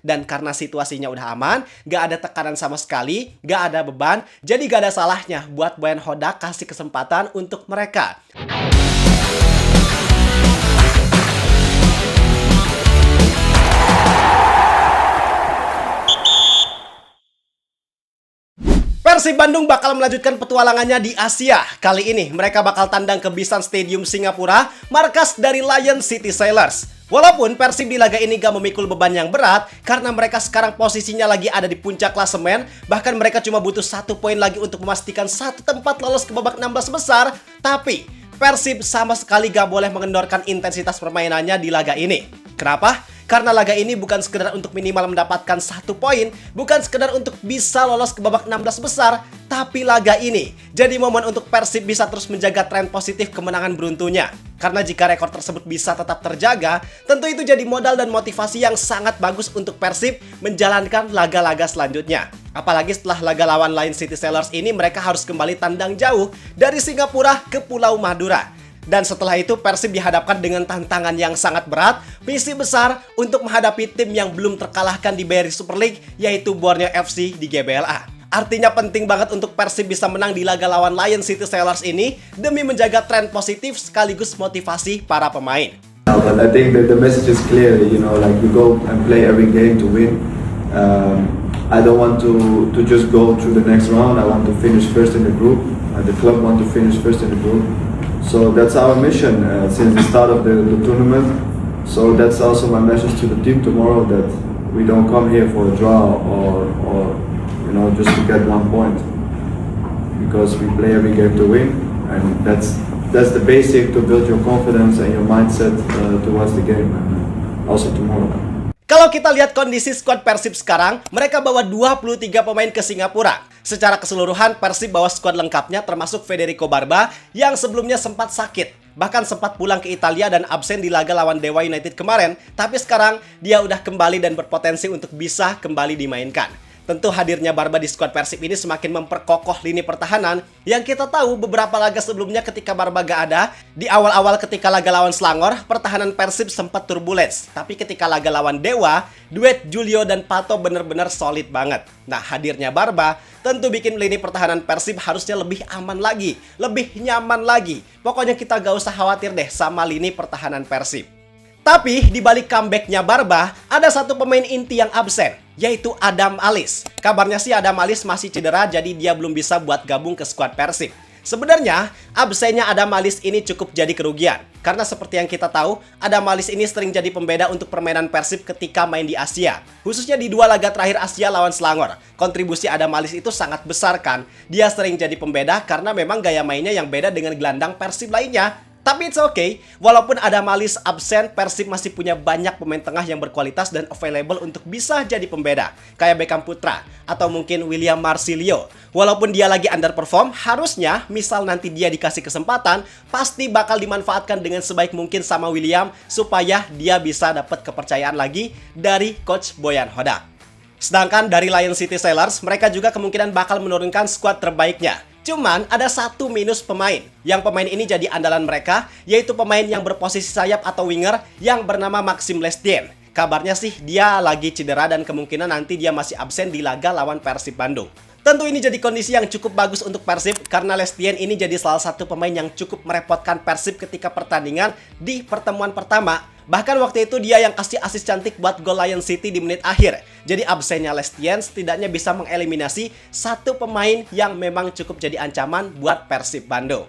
Dan karena situasinya udah aman, gak ada tekanan sama sekali, gak ada beban, jadi gak ada salahnya buat Boyan Hodak kasih kesempatan untuk mereka. Persib Bandung bakal melanjutkan petualangannya di Asia. Kali ini mereka bakal tandang ke Bishan Stadium Singapura, markas dari Lion City Sailors. Walaupun Persib di laga ini gak memikul beban yang berat, karena mereka sekarang posisinya lagi ada di puncak klasemen, bahkan mereka cuma butuh 1 poin lagi untuk memastikan satu tempat lolos ke babak 16 besar, tapi Persib sama sekali gak boleh mengendorkan intensitas permainannya di laga ini. Kenapa? Karena laga ini bukan sekedar untuk minimal mendapatkan 1 poin, bukan sekedar untuk bisa lolos ke babak 16 besar, tapi laga ini jadi momen untuk Persib bisa terus menjaga tren positif kemenangan beruntunya. Karena jika rekor tersebut bisa tetap terjaga, tentu itu jadi modal dan motivasi yang sangat bagus untuk Persib menjalankan laga-laga selanjutnya. Apalagi setelah laga lawan Lion City Sailors ini mereka harus kembali tandang jauh dari Singapura ke Pulau Madura. Dan setelah itu Persib dihadapkan dengan tantangan yang sangat berat, misi besar untuk menghadapi tim yang belum terkalahkan di BRI Super League, yaitu Borneo FC di GBLA. Artinya penting banget untuk Persib bisa menang di laga lawan Lion City Sailors ini demi menjaga tren positif sekaligus motivasi para pemain. But I think that the message is clear, like we go and play every game to win. I don't want to just go through the next round. I want to finish first in the group. The club want to finish first in the group. So that's our mission since the start of the tournament. So that's also my message to the team tomorrow, that we don't come here for a draw or just to get 1 point, because we play every game to win, and that's the basic to build your confidence and your mindset towards the game, and also tomorrow. Kalau kita lihat kondisi skuad Persib sekarang, mereka bawa 23 pemain ke Singapura. Secara keseluruhan, Persib bawa skuad lengkapnya termasuk Federico Barba yang sebelumnya sempat sakit. Bahkan sempat pulang ke Italia dan absen di laga lawan Dewa United kemarin. Tapi sekarang dia udah kembali dan berpotensi untuk bisa kembali dimainkan. Tentu hadirnya Barba di skuad Persib ini semakin memperkokoh lini pertahanan yang kita tahu beberapa laga sebelumnya ketika Barba gak ada, di awal-awal ketika laga lawan Selangor, pertahanan Persib sempat turbulens. Tapi ketika laga lawan Dewa, duet Julio dan Pato benar-benar solid banget. Nah, hadirnya Barba tentu bikin lini pertahanan Persib harusnya lebih aman lagi, lebih nyaman lagi. Pokoknya kita gak usah khawatir deh sama lini pertahanan Persib. Tapi di balik comebacknya Barba, ada satu pemain inti yang absen, yaitu Adam Alis. Kabarnya sih Adam Alis masih cedera, jadi dia belum bisa buat gabung ke skuad Persib. Sebenarnya, absennya Adam Alis ini cukup jadi kerugian. Karena seperti yang kita tahu, Adam Alis ini sering jadi pembeda untuk permainan Persib ketika main di Asia. Khususnya di 2 laga terakhir Asia lawan Selangor. Kontribusi Adam Alis itu sangat besar kan. Dia sering jadi pembeda karena memang gaya mainnya yang beda dengan gelandang Persib lainnya. Tapi it's okay, walaupun ada Alis absen, Persib masih punya banyak pemain tengah yang berkualitas dan available untuk bisa jadi pembeda. Kayak Beckham Putra, atau mungkin William Marsilio. Walaupun dia lagi underperform, harusnya misal nanti dia dikasih kesempatan, pasti bakal dimanfaatkan dengan sebaik mungkin sama William, supaya dia bisa dapat kepercayaan lagi dari Coach Boyan Hodak. Sedangkan dari Lion City Sailors, mereka juga kemungkinan bakal menurunkan skuad terbaiknya. Cuman ada satu minus pemain. Yang pemain ini jadi andalan mereka, yaitu pemain yang berposisi sayap atau winger yang bernama Maxime Lestien. Kabarnya sih dia lagi cedera dan kemungkinan nanti dia masih absen di laga lawan Persib Bandung. Tentu ini jadi kondisi yang cukup bagus untuk Persib karena Lestien ini jadi salah satu pemain yang cukup merepotkan Persib ketika pertandingan di pertemuan pertama. Bahkan waktu itu dia yang kasih asis cantik buat gol Lion City di menit akhir. Jadi absennya Lestien setidaknya bisa mengeliminasi satu pemain yang memang cukup jadi ancaman buat Persib Bandung.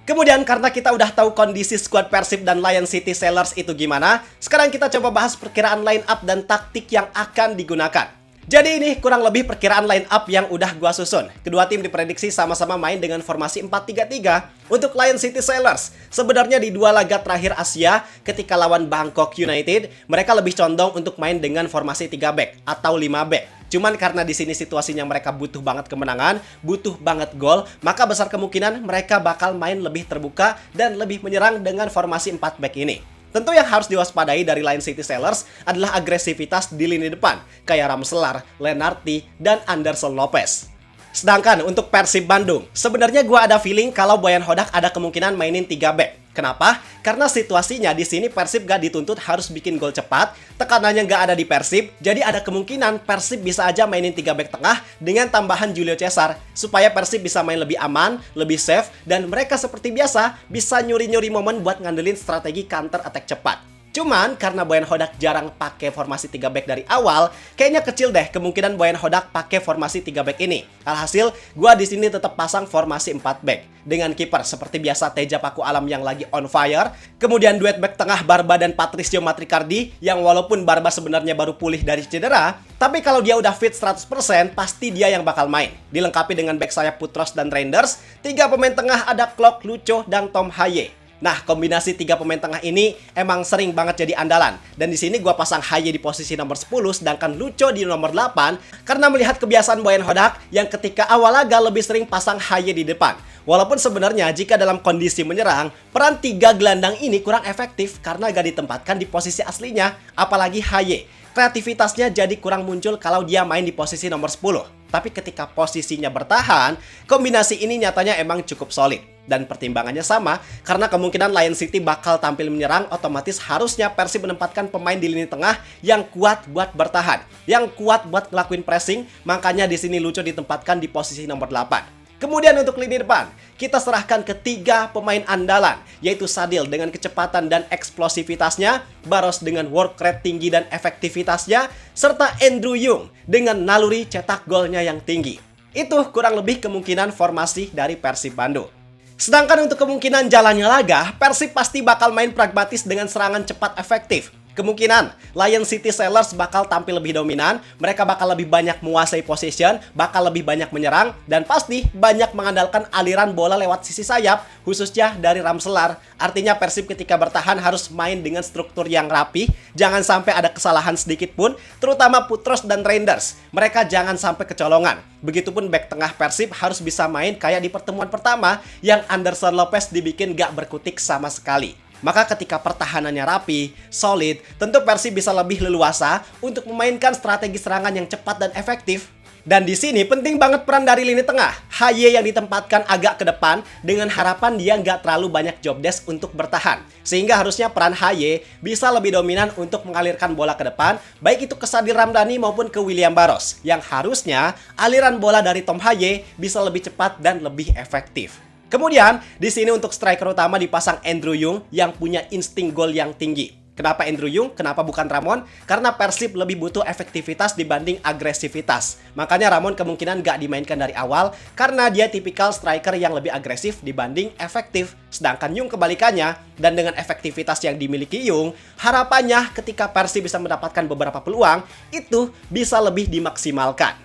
Kemudian karena kita udah tahu kondisi skuad Persib dan Lion City Sailors itu gimana, sekarang kita coba bahas perkiraan line up dan taktik yang akan digunakan. Jadi ini kurang lebih perkiraan line up yang udah gua susun. Kedua tim diprediksi sama-sama main dengan formasi 4-3-3. Untuk Lion City Sailors, sebenarnya di 2 laga terakhir Asia ketika lawan Bangkok United, mereka lebih condong untuk main dengan formasi 3 back atau 5 back. Cuman karena di sini situasinya mereka butuh banget kemenangan, butuh banget gol, maka besar kemungkinan mereka bakal main lebih terbuka dan lebih menyerang dengan formasi 4 back ini. Tentu yang harus diwaspadai dari Lion City Sailors adalah agresivitas di lini depan, kayak Ramselar, Lenarti, dan Anderson Lopez. Sedangkan untuk Persib Bandung, sebenarnya gue ada feeling kalau Boyan Hodak ada kemungkinan mainin 3 back. Kenapa? Karena situasinya di sini Persib gak dituntut harus bikin gol cepat, tekanannya gak ada di Persib, jadi ada kemungkinan Persib bisa aja mainin 3 back tengah dengan tambahan Julio Cesar, supaya Persib bisa main lebih aman, lebih safe, dan mereka seperti biasa bisa nyuri-nyuri momen buat ngandelin strategi counter attack cepat. Cuman karena Boyan Hodak jarang pakai formasi 3 back dari awal, kayaknya kecil deh kemungkinan Boyan Hodak pakai formasi 3 back ini. Alhasil, gua di sini tetap pasang formasi 4 back dengan kiper seperti biasa Teja Paku Alam yang lagi on fire, kemudian duet back tengah Barba dan Patricio Matricardi yang walaupun Barba sebenarnya baru pulih dari cedera, tapi kalau dia udah fit 100%, pasti dia yang bakal main. Dilengkapi dengan back sayap Putros dan Reinders, 3 pemain tengah ada Klok, Lucho, dan Tom Haye. Nah, kombinasi 3 pemain tengah ini emang sering banget jadi andalan. Dan di sini gua pasang Haye di posisi nomor 10, sedangkan Lucho di nomor 8, karena melihat kebiasaan Boyan Hodak yang ketika awal laga lebih sering pasang Haye di depan. Walaupun sebenarnya jika dalam kondisi menyerang, peran 3 gelandang ini kurang efektif karena gak ditempatkan di posisi aslinya, apalagi Haye. Kreativitasnya jadi kurang muncul kalau dia main di posisi nomor 10. Tapi ketika posisinya bertahan, kombinasi ini nyatanya emang cukup solid. Dan pertimbangannya sama, karena kemungkinan Lion City bakal tampil menyerang, otomatis harusnya Persib menempatkan pemain di lini tengah yang kuat buat bertahan, yang kuat buat ngelakuin pressing, makanya di sini Lucho ditempatkan di posisi nomor 8. Kemudian untuk lini depan, kita serahkan ke 3 pemain andalan, yaitu Sadil dengan kecepatan dan eksplosivitasnya, Baros dengan work rate tinggi dan efektivitasnya, serta Andrew Yung dengan naluri cetak golnya yang tinggi. Itu kurang lebih kemungkinan formasi dari Persib Bandung. Sedangkan untuk kemungkinan jalannya laga, Persib pasti bakal main pragmatis dengan serangan cepat efektif. Kemungkinan Lion City Sailors bakal tampil lebih dominan, mereka bakal lebih banyak menguasai possession, bakal lebih banyak menyerang, dan pasti banyak mengandalkan aliran bola lewat sisi sayap, khususnya dari Ramselar. Artinya Persib ketika bertahan harus main dengan struktur yang rapi, jangan sampai ada kesalahan sedikit pun, terutama Putros dan Reinders. Mereka jangan sampai kecolongan. Begitupun back tengah Persib harus bisa main kayak di pertemuan pertama yang Anderson Lopez dibikin gak berkutik sama sekali. Maka ketika pertahanannya rapi, solid, tentu Persib bisa lebih leluasa untuk memainkan strategi serangan yang cepat dan efektif. Dan di sini penting banget peran dari lini tengah. Haye yang ditempatkan agak ke depan dengan harapan dia nggak terlalu banyak job desk untuk bertahan. Sehingga harusnya peran Haye bisa lebih dominan untuk mengalirkan bola ke depan, baik itu ke Sadil Ramdhani maupun ke William Baros. Yang harusnya aliran bola dari Tom Haye bisa lebih cepat dan lebih efektif. Kemudian, di sini untuk striker utama dipasang Andrew Yung yang punya insting gol yang tinggi. Kenapa Andrew Yung? Kenapa bukan Ramon? Karena Persib lebih butuh efektivitas dibanding agresivitas. Makanya Ramon kemungkinan gak dimainkan dari awal karena dia tipikal striker yang lebih agresif dibanding efektif. Sedangkan Yung kebalikannya, dan dengan efektivitas yang dimiliki Yung, harapannya ketika Persib bisa mendapatkan beberapa peluang, itu bisa lebih dimaksimalkan.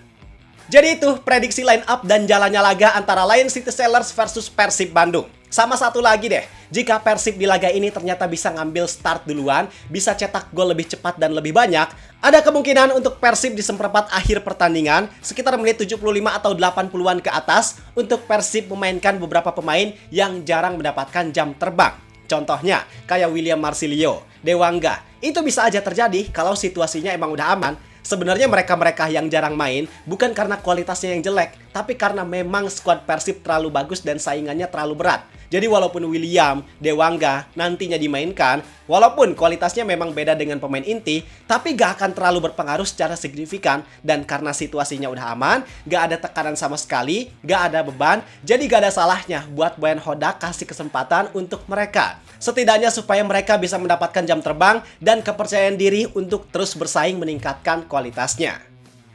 Jadi itu prediksi line up dan jalannya laga antara Lion City Sailors versus Persib Bandung. Sama satu lagi deh, jika Persib di laga ini ternyata bisa ngambil start duluan, bisa cetak gol lebih cepat dan lebih banyak, ada kemungkinan untuk Persib di seperempat akhir pertandingan, sekitar menit 75 atau 80-an ke atas, untuk Persib memainkan beberapa pemain yang jarang mendapatkan jam terbang. Contohnya, kayak William Marsilio, Dewangga. Itu bisa aja terjadi kalau situasinya emang udah aman. Sebenarnya mereka-mereka yang jarang main bukan karena kualitasnya yang jelek, tapi karena memang skuad Persib terlalu bagus dan saingannya terlalu berat. Jadi walaupun William, Dewangga nantinya dimainkan, walaupun kualitasnya memang beda dengan pemain inti, tapi gak akan terlalu berpengaruh secara signifikan. Dan karena situasinya udah aman, gak ada tekanan sama sekali, gak ada beban, jadi gak ada salahnya buat Boyan Hodak kasih kesempatan untuk mereka. Setidaknya supaya mereka bisa mendapatkan jam terbang dan kepercayaan diri untuk terus bersaing meningkatkan kualitasnya.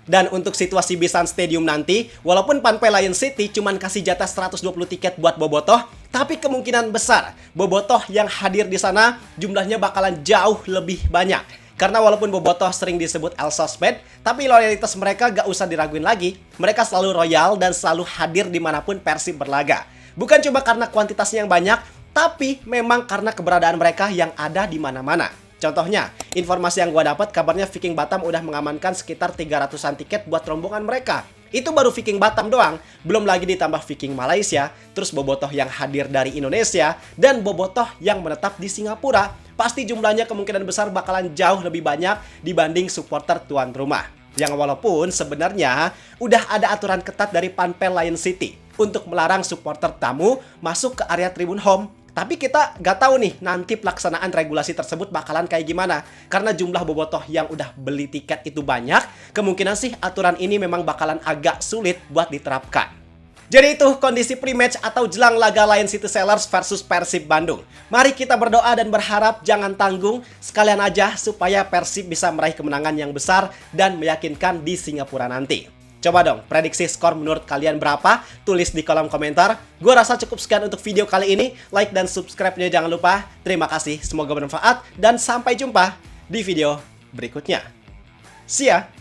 Dan untuk situasi Bishan Stadium nanti, walaupun Panpel Lion City cuman kasih jatah 120 tiket buat Bobotoh, tapi kemungkinan besar Bobotoh yang hadir di sana jumlahnya bakalan jauh lebih banyak. Karena walaupun Bobotoh sering disebut El Sosmed, tapi loyalitas mereka gak usah diraguin lagi. Mereka selalu royal dan selalu hadir dimanapun Persib berlaga. Bukan cuma karena kuantitasnya yang banyak, tapi memang karena keberadaan mereka yang ada di mana-mana. Contohnya, informasi yang gua dapat kabarnya Viking Batam udah mengamankan sekitar 300-an tiket buat rombongan mereka. Itu baru Viking Batam doang, belum lagi ditambah Viking Malaysia, terus Bobotoh yang hadir dari Indonesia, dan Bobotoh yang menetap di Singapura. Pasti jumlahnya kemungkinan besar bakalan jauh lebih banyak dibanding supporter tuan rumah. Yang walaupun sebenarnya udah ada aturan ketat dari Panpel Lion City untuk melarang supporter tamu masuk ke area tribun home. Tapi kita nggak tahu nih nanti pelaksanaan regulasi tersebut bakalan kayak gimana. Karena jumlah bobotoh yang udah beli tiket itu banyak, kemungkinan sih aturan ini memang bakalan agak sulit buat diterapkan. Jadi itu kondisi pre-match atau jelang laga Lion City Sailors versus Persib Bandung. Mari kita berdoa dan berharap jangan tanggung, sekalian aja supaya Persib bisa meraih kemenangan yang besar dan meyakinkan di Singapura nanti. Coba dong, prediksi skor menurut kalian berapa? Tulis di kolom komentar. Gue rasa cukup sekian untuk video kali ini. Like dan subscribe-nya jangan lupa. Terima kasih, semoga bermanfaat. Dan sampai jumpa di video berikutnya. See ya!